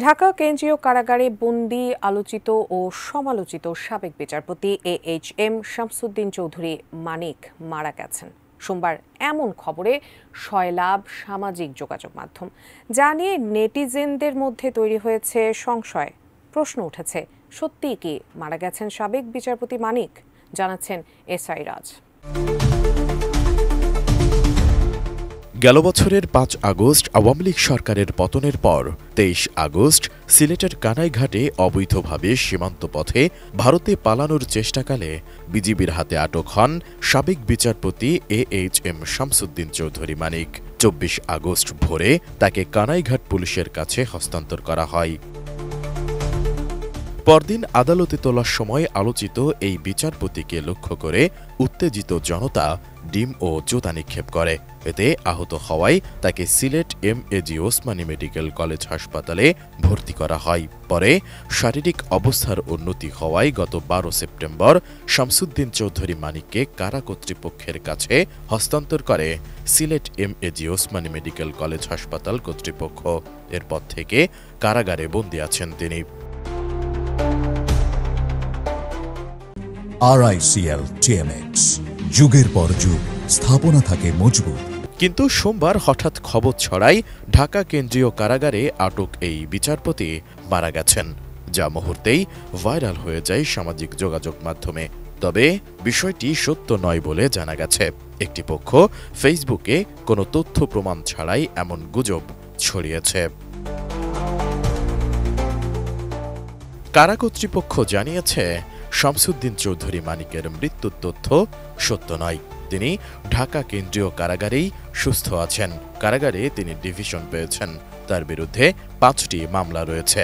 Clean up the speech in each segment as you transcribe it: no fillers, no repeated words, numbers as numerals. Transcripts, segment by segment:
ঢাকা কেন্দ্রীয় কারাগারে বন্দী আলোচিত ও সমালোচিত সাবেক বিচারপতি AHM শামসুদ্দিন চৌধুরী মানিক মারা গেছেন। সোমবার এমন খবরে সয়লাব সামাজিক যোগাযোগ মাধ্যম, যা নিয়ে নেটিজেনদের মধ্যে তৈরি হয়েছে সংশয়। প্রশ্ন উঠেছে, সত্যিই কি মারা গেছেন সাবেক বিচারপতি মানিক? জানাচ্ছেন SI রাজ। গেল বছরের ৫ আগস্ট আওয়ামী লীগ সরকারের পতনের পর ২৩ আগস্ট সিলেটের কানাইঘাটে অবৈধভাবে সীমান্ত পথে ভারতে পালানোর চেষ্টাকালে বিজিবির হাতে আটক হন সাবেক বিচারপতি AHM শামসুদ্দিন চৌধুরী মানিক। ২৪ আগস্ট ভোরে তাকে কানাইঘাট পুলিশের কাছে হস্তান্তর করা হয়। পরদিন আদালতে তোলার সময় আলোচিত এই বিচারপতিকে লক্ষ্য করে উত্তেজিত জনতা ডিম ও জুতা নিক্ষেপ করে। এতে আহত হওয়ায় তাকে Sylhet MAG Osmani medical college হাসপাতালে ভর্তি করা হয়। পরে শারীরিক অবস্থার উন্নতি হওয়ায় গত ১২ সেপ্টেম্বর শামসুদ্দিন চৌধুরী মানিককে কারা কর্তৃপক্ষের কাছে হস্তান্তর করে Sylhet MAG Osmani medical college হাসপাতাল কর্তৃপক্ষ। এরপর থেকে কারাগারে বন্দী আছেন তিনি। RICL TMX, যুগের পর যুগ স্থাপনা থাকে মজবুত। কিন্তু সোমবার হঠাৎ খবর ছড়ায় ঢাকা কেন্দ্রীয় কারাগারে আটক এই বিচারপতি মারা গেছেন, যা মুহূর্তেই ভাইরাল হয়ে যায় সামাজিক যোগাযোগ মাধ্যমে। তবে বিষয়টি সত্য নয় বলে জানা গেছে। একটি পক্ষ ফেসবুকে কোনো তথ্য প্রমাণ ছাড়াই এমন গুজব ছড়িয়েছে। কারা কর্তৃপক্ষ জানিয়েছে, শামসুদ্দিন চৌধুরী মানিকের মৃত্যুর তথ্য সত্য নয়। তিনি ঢাকা কেন্দ্রীয় কারাগারেই সুস্থ আছেন। কারাগারে তিনি ডিভিশন পেয়েছেন। তার বিরুদ্ধে ৫টি মামলা রয়েছে।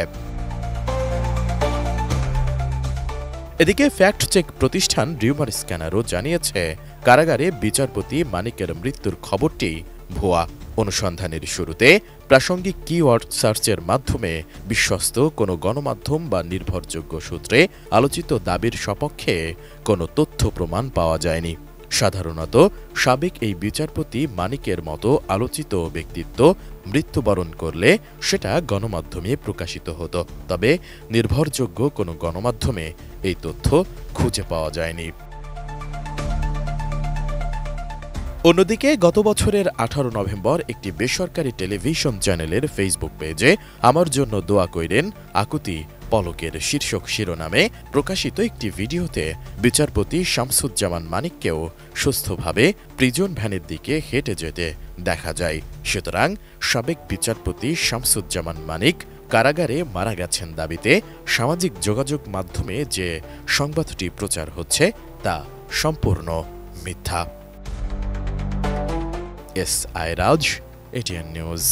এদিকে ফ্যাক্ট চেক প্রতিষ্ঠান রিউমার স্ক্যানারও জানিয়েছে, কারাগারে বিচারপতি মানিকের মৃত্যুর খবরটি ভুয়া। অনুসন্ধানের শুরুতে প্রাসঙ্গিক কিওয়ার্ড সার্চের মাধ্যমে বিশ্বস্ত কোনো গণমাধ্যম বা নির্ভরযোগ্য সূত্রে আলোচিত দাবির সপক্ষে কোনো তথ্য প্রমাণ পাওয়া যায়নি। সাধারণত সাবেক এই বিচারপতি মানিকের মতো আলোচিত ব্যক্তিত্ব মৃত্যুবরণ করলে সেটা গণমাধ্যমে প্রকাশিত হতো, তবে নির্ভরযোগ্য কোনো গণমাধ্যমে এই তথ্য খুঁজে পাওয়া যায়নি। অন্যদিকে গত বছরের ১৮ নভেম্বর একটি বেসরকারি টেলিভিশন চ্যানেলের ফেসবুক পেজে আমার জন্য দোয়া কইরেন আকুতি পলকের শীর্ষক শিরোনামে প্রকাশিত একটি ভিডিওতে বিচারপতি শামসুজ্জামান মানিককেও সুস্থভাবে প্রিজন ভ্যানের দিকে হেঁটে যেতে দেখা যায়। সুতরাং সাবেক বিচারপতি শামসুজ্জামান মানিক কারাগারে মারা গেছেন দাবিতে সামাজিক যোগাযোগ মাধ্যমে যে সংবাদটি প্রচার হচ্ছে তা সম্পূর্ণ মিথ্যা। SI রাজ, ATN নিউজ।